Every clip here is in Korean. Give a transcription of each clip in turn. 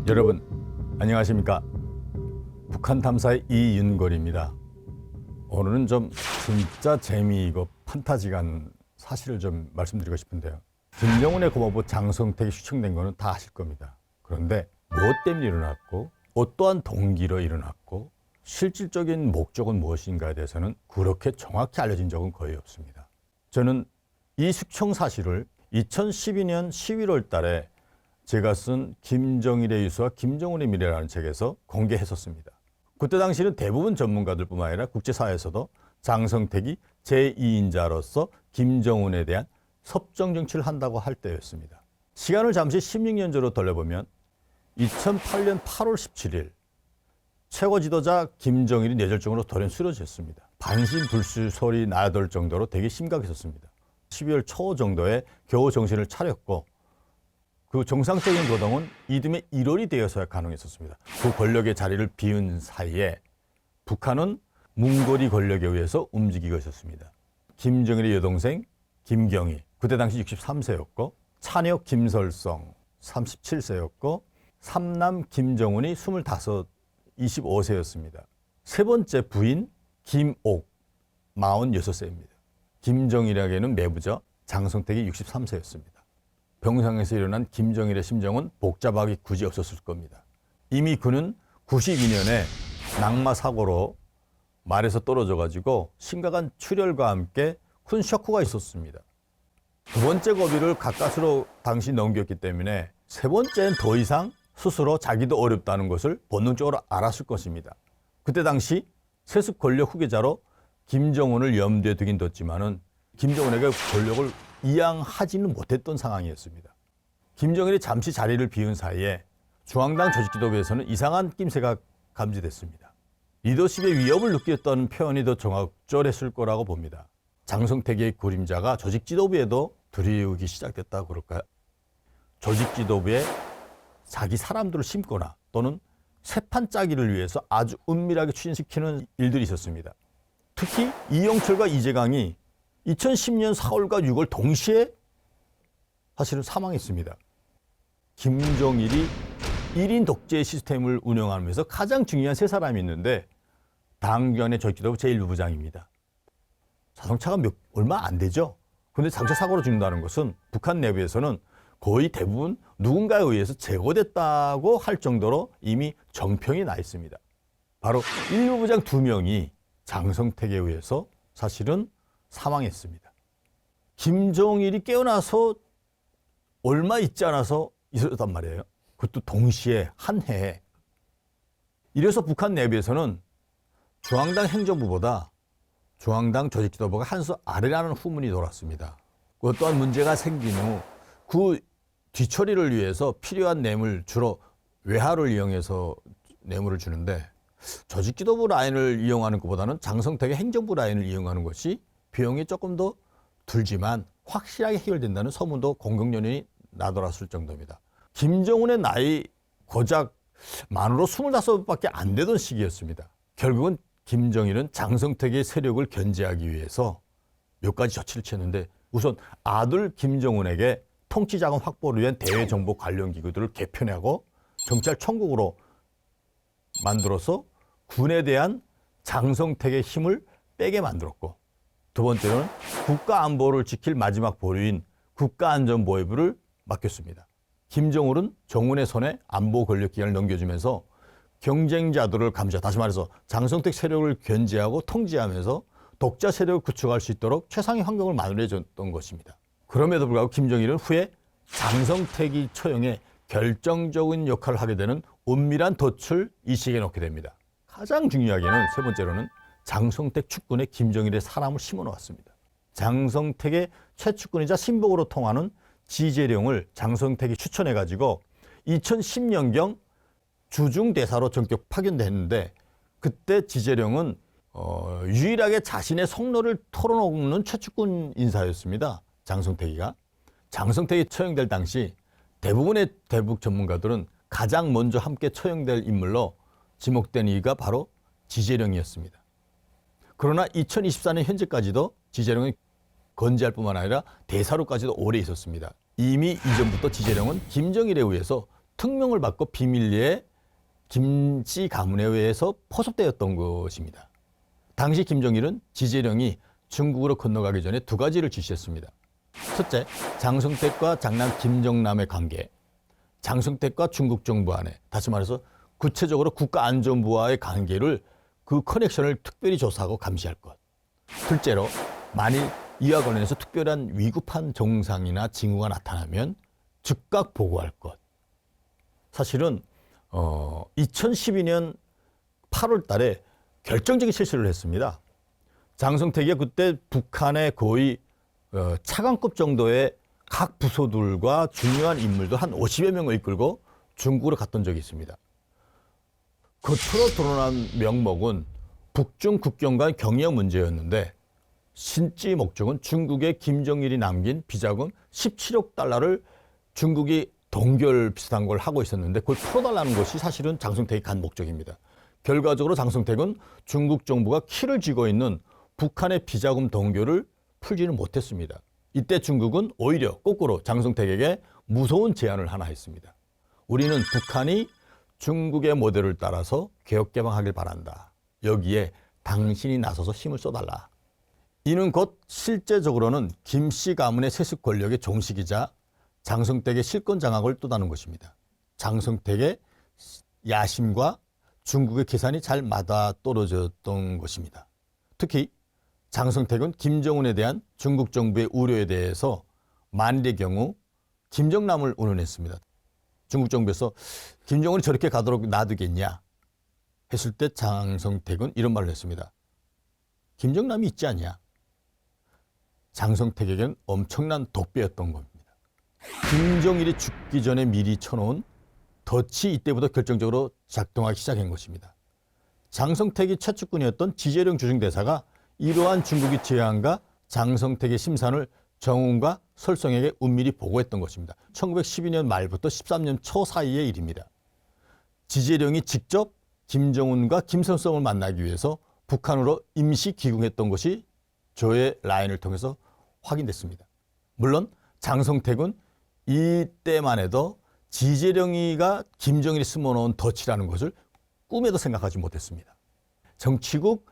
여러분 안녕하십니까? 북한 탐사의 이윤걸입니다. 오늘은 좀 진짜 재미있고 판타지간 사실을 좀 말씀드리고 싶은데요. 김정은의 고모부 장성택이 휴청된 거는 다 아실 겁니다. 그런데 무엇 때문에 일어났고 어떠한 동기로 일어났고 실질적인 목적은 무엇인가에 대해서는 그렇게 정확히 알려진 적은 거의 없습니다. 저는 이 휴청 사실을 2012년 11월 달에 제가 쓴 김정일의 유서와 김정은의 미래라는 책에서 공개했었습니다. 그때 당시는 대부분 전문가들뿐만 아니라 국제사회에서도 장성택이 제2인자로서 김정은에 대한 섭정 정치를 한다고 할 때였습니다. 시간을 잠시 16년 전으로 돌려보면 2008년 8월 17일 최고 지도자 김정일이 뇌졸중으로 돌연 쓰러졌습니다. 반신불수 소리 나돌 정도로 되게 심각했었습니다. 12월 초 정도에 겨우 정신을 차렸고 그 정상적인 거동은 이듬해 1월이 되어서야 가능했었습니다. 그 권력의 자리를 비운 사이에 북한은 몽골이 권력에 의해서 움직이고 있었습니다. 김정일의 여동생 김경희, 그때 당시 63세였고 차녀 김설성 37세였고 삼남 김정은이 25, 25세였습니다. 세 번째 부인 김옥 46세입니다. 김정일에게는 매부자 장성택이 63세였습니다. 병상에서 일어난 김정일의 심정은 복잡하기 굳이 없었을 겁니다. 이미 그는 92년에 낙마 사고로 말에서 떨어져 가지고 심각한 출혈과 함께 큰 쇼크가 있었습니다. 두 번째 고비를 가까스로 당시 넘겼기 때문에 세 번째는 더 이상 스스로 자기도 어렵다는 것을 본능적으로 알았을 것입니다. 그때 당시 세습 권력 후계자로 김정은을 염두에 두긴 뒀지만은 김정은에게 권력을 이양하지는 못했던 상황이었습니다. 김정일이 잠시 자리를 비운 사이에 중앙당 조직지도부에서는 이상한 낌새가 감지됐습니다. 리더십의 위협을 느꼈다는 표현이 더 적절했을 거라고 봅니다. 장성택의 그림자가 조직지도부에도 드리우기 시작됐다고 그럴까요? 조직지도부에 자기 사람들을 심거나 또는 세판 짜기를 위해서 아주 은밀하게 추진시키는 일들이 있었습니다. 특히 이영철과 이재강이 2010년 4월과 6월 동시에 사실은 사망했습니다. 김정일이 1인 독재 시스템을 운영하면서 가장 중요한 세 사람이 있는데 당견의 조직지도부 제1부부장입니다. 자동차가 얼마 안 되죠. 그런데 자동차 사고로 죽는다는 것은 북한 내부에서는 거의 대부분 누군가에 의해서 제거됐다고 할 정도로 이미 정평이 나 있습니다. 바로 1부부장 2명이 장성택에 의해서 사실은 사망했습니다. 김정일이 깨어나서 얼마 있지 않아서 있었단 말이에요. 그것도 동시에 한 해에. 이래서 북한 내부에서는 중앙당 행정부보다 중앙당 조직지도부가 한 수 아래라는 후문이 돌았습니다. 그것 또한 문제가 생긴 후 그 뒤처리를 위해서 필요한 뇌물, 주로 외화를 이용해서 뇌물을 주는데 조직지도부 라인을 이용하는 것보다는 장성택의 행정부 라인을 이용하는 것이 비용이 조금 더 들지만 확실하게 해결된다는 소문도 공공연히 나돌았을 정도입니다. 김정은의 나이 고작 만으로 25밖에 안 되던 시기였습니다. 결국은 김정일은 장성택의 세력을 견제하기 위해서 몇 가지 조치를 취했는데 우선 아들 김정은에게 통치자금 확보를 위한 대외정보 관련 기구들을 개편하고 경찰청국으로 만들어서 군에 대한 장성택의 힘을 빼게 만들었고 두 번째는 국가안보를 지킬 마지막 보루인 국가안전보위부를 맡겼습니다. 김정일은 정운의 손에 안보 권력기관을 넘겨주면서 경쟁자들을 감시하, 다시 말해서 장성택 세력을 견제하고 통제하면서 독자 세력을 구축할 수 있도록 최상의 환경을 마련해줬던 것입니다. 그럼에도 불구하고 김정일은 후에 장성택이 처형에 결정적인 역할을 하게 되는 은밀한 덫을 이식해 놓게 됩니다. 가장 중요하게는 세 번째로는 장성택 측근에 김정일의 사람을 심어놓았습니다. 장성택의 최측근이자 신복으로 통하는 지재령을 장성택이 추천해가지고 2010년경 주중대사로 전격 파견됐는데 그때 지재령은 유일하게 자신의 속로를 털어놓는 최측근 인사였습니다. 장성택이가. 장성택이 처형될 당시 대부분의 대북 전문가들은 가장 먼저 함께 처형될 인물로 지목된 이가 바로 지재령이었습니다. 그러나 2024년 현재까지도 지재령은 건재할 뿐만 아니라 대사로까지도 오래 있었습니다. 이미 이전부터 지재령은 김정일에 의해서 특명을 받고 비밀리에 김씨 가문에 의해서 포섭되었던 것입니다. 당시 김정일은 지제령이 중국으로 건너가기 전에 두 가지를 지시했습니다. 첫째, 장성택과 장남 김정남의 관계, 장성택과 중국 정부 안에, 다시 말해서 구체적으로 국가안전부와의 관계를 그 커넥션을 특별히 조사하고 감시할 것. 둘째로, 만일 이와 관련해서 특별한 위급한 정상이나 징후가 나타나면 즉각 보고할 것. 사실은 2012년 8월 달에 결정적인 실수를 했습니다. 장성택이 그때 북한의 거의 차관급 정도의 각 부서들과 중요한 인물들 한 50여 명을 이끌고 중국으로 갔던 적이 있습니다. 겉으로 드러난 명목은 북중 국경 간 경영 문제였는데 실제 목적은 중국의 김정일이 남긴 비자금 17억 달러를 중국이 동결 비슷한 걸 하고 있었는데 그걸 풀어달라는 것이 사실은 장성택이 간 목적입니다. 결과적으로 장성택은 중국 정부가 키를 쥐고 있는 북한의 비자금 동결을 풀지는 못했습니다. 이때 중국은 오히려 거꾸로 장성택에게 무서운 제안을 하나 했습니다. 우리는 북한이 중국의 모델을 따라서 개혁개방하길 바란다. 여기에 당신이 나서서 힘을 쏟아라. 이는 곧 실제적으로는 김씨 가문의 세습 권력의 종식이자 장성택의 실권 장악을 뜻하는 것입니다. 장성택의 야심과 중국의 계산이 잘 맞아떨어졌던 것입니다. 특히 장성택은 김정은에 대한 중국 정부의 우려에 대해서 만일의 경우 김정남을 운운했습니다. 중국 정부에서 김정은이 저렇게 가도록 놔두겠냐 했을 때 장성택은 이런 말을 했습니다. 김정남이 있지 않냐. 장성택에게는 엄청난 독배였던 겁니다. 김정일이 죽기 전에 미리 쳐놓은 덫이 이때부터 결정적으로 작동하기 시작한 것입니다. 장성택이 최측근이었던 지제령 주중대사가 이러한 중국의 제안과 장성택의 심산을 정운과 설성에게 은밀히 보고했던 것입니다. 1912년 말부터 13년 초 사이의 일입니다. 지제령이 직접 김정은과 김선성을 만나기 위해서 북한으로 임시 귀국했던 것이 저의 라인을 통해서 확인됐습니다. 물론 장성택은 이때만 해도 지제령이가 김정일이 심어놓은 덫이라는 것을 꿈에도 생각하지 못했습니다. 정치국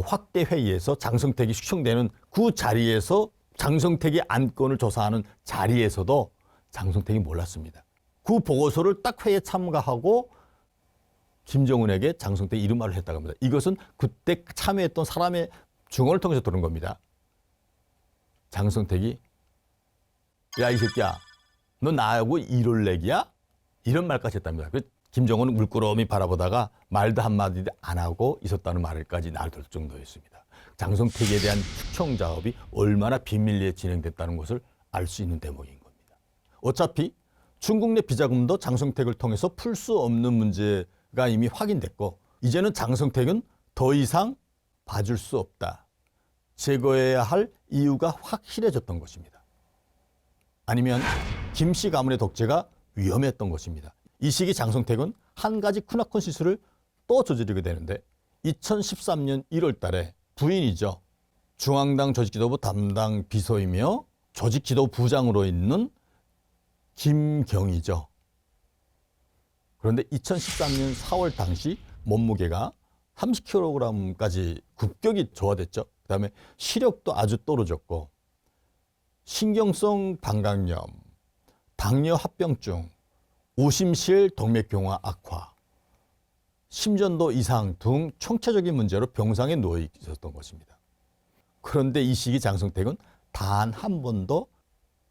확대 회의에서 장성택이 숙청되는 그 자리에서 장성택의 안건을 조사하는 자리에서도 장성택이 몰랐습니다. 그 보고서를 딱 회의에 참가하고 김정은에게 장성택이 이런 말을 했다고 합니다. 이것은 그때 참여했던 사람의 증언을 통해서 들은 겁니다. 장성택이 야, 이 새끼야, 너 나하고 이럴 얘기야? 이런 말까지 했답니다. 김정은은 물끄러미 바라보다가 말도 한마디 안 하고 있었다는 말까지 나올 정도였습니다. 장성택에 대한 숙청 작업이 얼마나 비밀리에 진행됐다는 것을 알 수 있는 대목인 겁니다. 어차피 중국 내 비자금도 장성택을 통해서 풀 수 없는 문제가 이미 확인됐고 이제는 장성택은 더 이상 봐줄 수 없다. 제거해야 할 이유가 확실해졌던 것입니다. 아니면 김씨 가문의 독재가 위험했던 것입니다. 이 시기 장성택은 한 가지 크나큰 실수를 또 저지르게 되는데 2013년 1월 달에 부인이죠. 중앙당 조직지도부 담당 비서이며 조직지도부 부장으로 있는 김경이죠. 그런데 2013년 4월 당시 몸무게가 30kg까지 급격히 저하됐죠. 그다음에 시력도 아주 떨어졌고 신경성 방광염, 당뇨 합병증, 오심실 동맥경화 악화, 심전도 이상 등 총체적인 문제로 병상에 누워 있었던 것입니다. 그런데 이 시기 장성택은 단 한 번도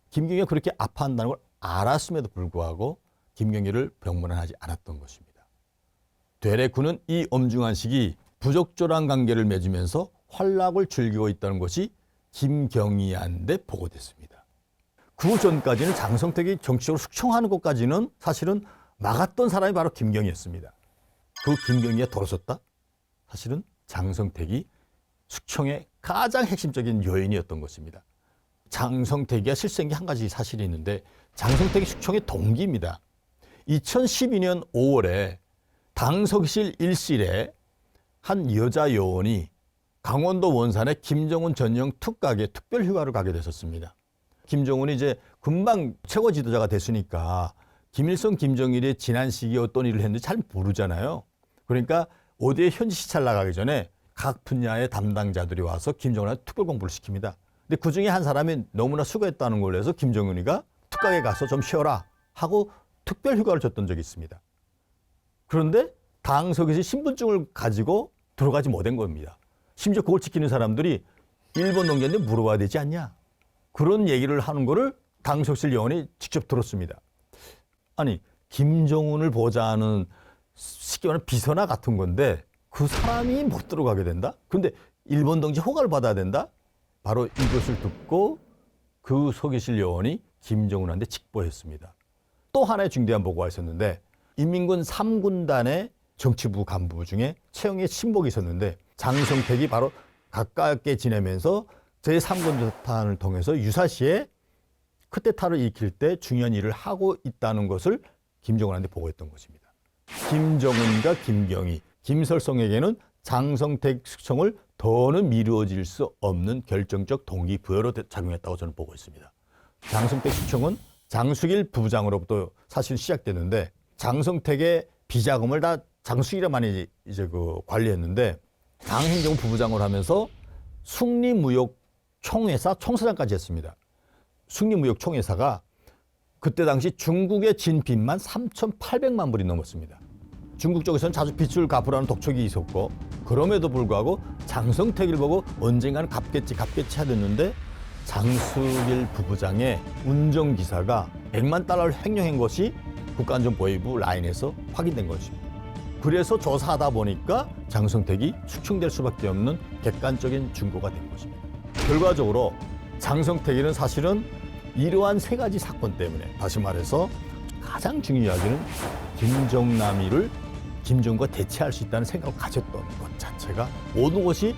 김경희가 그렇게 아파한다는 걸 알았음에도 불구하고 김경희를 병문안하지 않았던 것입니다. 되레 그는 이 엄중한 시기 부적절한 관계를 맺으면서 활락을 즐기고 있다는 것이 김경희한테 보고됐습니다. 그 전까지는 장성택이 정치적으로 숙청하는 것까지는 사실은 막았던 사람이 바로 김경희였습니다. 그 김경희가 돌아섰다? 사실은 장성택이 숙청의 가장 핵심적인 요인이었던 것입니다. 장성택이 실수한 게 한 가지 사실이 있는데 장성택이 숙청의 동기입니다. 2012년 5월에 당석실 1실에 한 여자 요원이 강원도 원산의 김정은 전용 특각에 특별 휴가를 가게 됐었습니다. 김정은이 이제 금방 최고 지도자가 됐으니까 김일성, 김정일이 지난 시기에 어떤 일을 했는지 잘 모르잖아요. 그러니까 어디에 현지 시찰 나가기 전에 각 분야의 담당자들이 와서 김정은한테 특별 공부를 시킵니다. 근데 그중에 한 사람이 너무나 수고했다는 걸로 해서 김정은이가 특각에 가서 좀 쉬어라 하고 특별 휴가를 줬던 적이 있습니다. 그런데 당석에서 신분증을 가지고 들어가지 못한 겁니다. 심지어 그걸 지키는 사람들이 일본 농장한테 물어봐야 되지 않냐. 그런 얘기를 하는 거를 당석실 요원이 직접 들었습니다. 아니, 김정은을 보좌하는 쉽게 말하면 비서나 같은 건데 그 사람이 못 들어가게 된다? 근데 일본 동지 허가를 받아야 된다? 바로 이것을 듣고 그 서기실 요원이 김정은한테 직보했습니다. 또 하나의 중대한 보고가 있었는데 인민군 3군단의 정치부 간부 중에 최영의 친복이 있었는데 장성택이 바로 가깝게 지내면서 제3군단을 통해서 유사시에 쿠데타를 일으킬 때 중요한 일을 하고 있다는 것을 김정은한테 보고했던 것입니다. 김정은과 김경희, 김설성에게는 장성택 숙청을 더는 미루어질 수 없는 결정적 동기부여로 작용했다고 저는 보고 있습니다. 장성택 숙청은 장숙일 부부장으로부터 사실 시작됐는데 장성택의 비자금을 다 장숙일만이 이제 관리했는데 장행정 부부장을 하면서 숙리무역총회사 총사장까지 했습니다. 숙리무역총회사가 그때 당시 중국에 진 빚만 3,800만 불이 넘었습니다. 중국 쪽에서는 자주 빚을 갚으라는 독촉이 있었고 그럼에도 불구하고 장성택을 보고 언젠가는 갚겠지 하였는데 장숙일 부부장의 운전기사가 100만 달러를 횡령한 것이 국가안전보위부 라인에서 확인된 것입니다. 그래서 조사하다 보니까 장성택이 숙청될 수밖에 없는 객관적인 증거가 된 것입니다. 결과적으로 장성택이는 사실은 이러한 세 가지 사건 때문에 다시 말해서 가장 중요하게는 김정남이를 김정은과 대체할 수 있다는 생각을 가졌던 것 자체가 모든 것이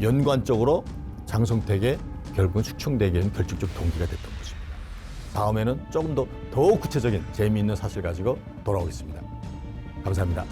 연관적으로 장성택의 결국은 숙청되게 된 결정적 동기가 됐던 것입니다. 다음에는 조금 더 구체적인 재미있는 사실 가지고 돌아오겠습니다. 감사합니다.